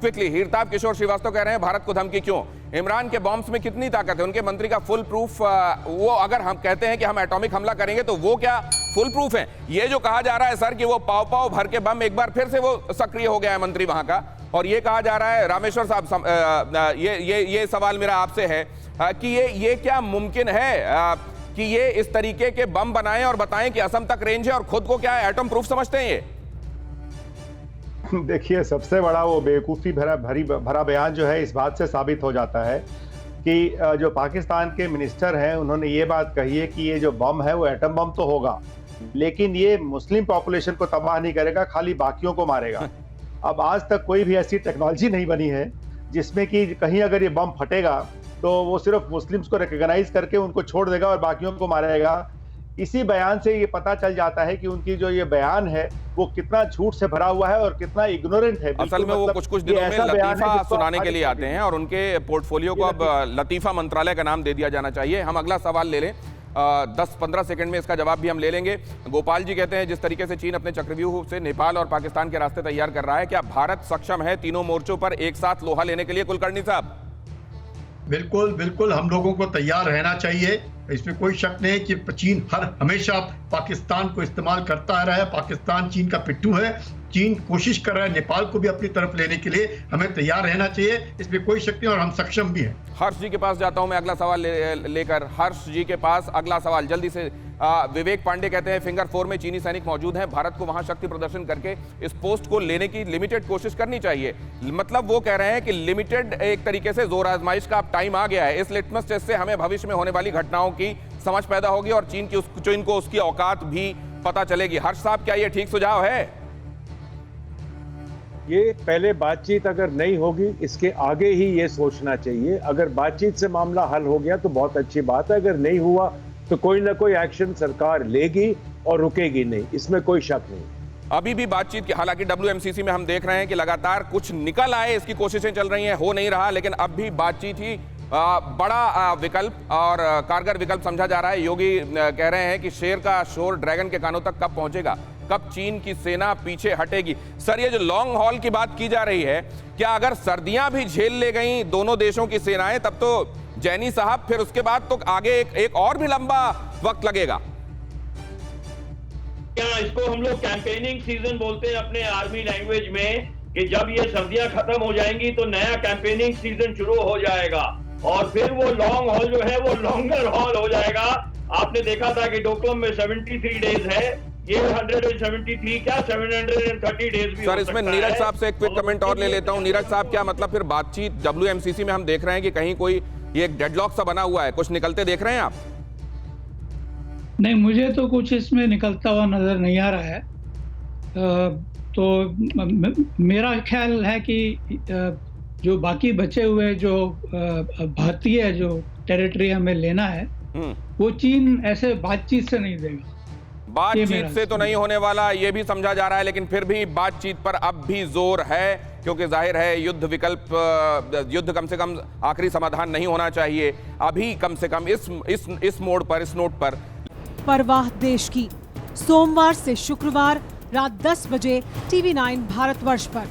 Quickly, हीरताब किशोर श्रीवास्तव कह रहे हैं भारत को धमकी क्यों? इमरान के बॉम्ब्स में कितनी ताकत है? उनके मंत्री का फुल प्रूफ, वो अगर हम कहते हैं कि हम एटॉमिक हमला करेंगे तो वो क्या फुल प्रूफ है? ये जो कहा जा रहा है सर कि वो पाव पाव भर के बम, एक बार फिर से वो सक्रिय हो गया है मंत्री वहां का, और ये कहा जा रहा है, रामेश्वर साहब ये सवाल मेरा आपसे है कि ये क्या मुमकिन है कि ये इस तरीके के बम बनाएं और बताएं कि असम तक रेंज है और खुद को क्या एटम प्रूफ समझते हैं ये? देखिए, सबसे बड़ा वो बेवकूफ़ी भरा बयान जो है इस बात से साबित हो जाता है कि जो पाकिस्तान के मिनिस्टर हैं उन्होंने ये बात कही है कि ये जो बम है वो एटम बम तो होगा, लेकिन ये मुस्लिम पॉपुलेशन को तबाह नहीं करेगा, खाली बाकियों को मारेगा। अब आज तक कोई भी ऐसी टेक्नोलॉजी नहीं बनी है जिसमें कि कहीं अगर ये बम फटेगा तो वो सिर्फ मुस्लिम्स को रिकॉग्नाइज करके उनको छोड़ देगा और बाकियों को मारेगा। इसी बयान से ये पता चल जाता है कि उनकी जो ये बयान है वो कितना झूठ से भरा हुआ है और कितना इग्नोरेंट है। असल में वो कुछ दिनों में लतीफा सुनाने के लिए आते हैं और उनके पोर्टफोलियो को अब लतीफा मंत्रालय का नाम दे दिया जाना चाहिए। हम अगला सवाल ले लें, 10-15 सेकंड में इसका जवाब भी हम ले लेंगे। गोपाल जी कहते हैं जिस तरीके से चीन अपने चक्रव्यूह से नेपाल और पाकिस्तान के रास्ते तैयार कर रहा है, क्या भारत सक्षम है तीनों मोर्चों पर एक साथ लोहा लेने के लिए? कुलकर्णी साहब। बिल्कुल बिल्कुल, हम लोगों को तैयार रहना चाहिए, इसमें कोई शक नहीं कि चीन हमेशा पाकिस्तान को इस्तेमाल करता रहा है। पाकिस्तान चीन का पिट्ठू है, चीन कोशिश कर रहा है नेपाल को भी अपनी तरफ लेने के लिए, हमें तैयार रहना चाहिए, इसमें कोई शक नहीं और हम सक्षम भी हैं। हर्ष जी के पास जाता हूं मैं अगला सवाल लेकर। हर्ष जी के पास अगला सवाल जल्दी से। विवेक पांडे कहते हैं फिंगर 4 में चीनी सैनिक मौजूद हैं, भारत को वहां शक्ति प्रदर्शन करके इस पोस्ट को लेने की लिमिटेड कोशिश करनी चाहिए। मतलब वो कह रहे हैं कि लिमिटेड एक तरीके से जोर आजमाइश का अब टाइम आ गया है। इस लिटमस टेस्ट से हमें भविष्य में होने वाली घटनाओं की समझ पैदा होगी और चीन को उसकी औकात भी पता चलेगी। हर्ष साहब, क्या ये ठीक सुझाव है? ये पहले बातचीत अगर नहीं होगी, इसके आगे ही ये सोचना चाहिए। अगर बातचीत से मामला हल हो गया तो बहुत अच्छी बात है, अगर नहीं हुआ तो कोई ना कोई एक्शन सरकार लेगी और रुकेगी नहीं, इसमें कोई शक नहीं। अभी भी बातचीत की, हालांकि WMCC में हम देख रहे हैं कि लगातार कुछ निकल आए, इसकी कोशिशें चल रही हैं, हो नहीं रहा, लेकिन अब भी बातचीत ही बड़ा विकल्प और कारगर विकल्प समझा जा रहा है। योगी कह रहे हैं कि शेर का शोर ड्रैगन के कानों तक कब पहुंचेगा, कब चीन की सेना पीछे हटेगी। सर, ये जो लॉन्ग हॉल की बात की जा रही है, क्या अगर सर्दियां भी झेल ले गई दोनों देशों की सेनाएं, तब तो जैनी साहब फिर उसके बाद तो आगे एक और भी लंबा वक्त लगेगा? क्या इसको हम लोग कैंपेनिंग सीजन बोलते हैं अपने आर्मी लैंग्वेज में, कि जब ये सर्दियां खत्म हो जाएंगी तो नया कैंपेनिंग सीजन शुरू हो जाएगा और फिर वो लॉन्ग हॉल जो है वो लॉन्गर हॉल हो जाएगा। आपने देखा था कि डोकलाम में 73 डेज है, ये 173 क्या 730 डेज भी। सर, इसमें नीरज साहब से एक क्विक कमेंट और ले लेता हूं। नीरज साहब, क्या मतलब फिर बातचीत WMCC में हम देख रहे हैं कि कहीं कोई ये एक डेडलॉक सा बना हुआ है, कुछ निकलते देख रहे हैं आप? नहीं, मुझे तो कुछ इसमें निकलता हुआ नजर नहीं आ रहा है। तो मेरा ख्याल है कि जो बाकी बचे हुए जो भारतीय जो टेरिटरी हमें लेना है वो चीन ऐसे बातचीत से नहीं देगा। बातचीत से तो नहीं होने वाला, ये भी समझा जा रहा है, लेकिन फिर भी बातचीत पर अब भी जोर है, क्योंकि जाहिर है युद्ध कम से कम आखिरी समाधान नहीं होना चाहिए अभी, कम से कम इस मोड़ पर, इस नोट पर। परवाह देश की, सोमवार से शुक्रवार रात 10 बजे TV9 भारतवर्ष पर।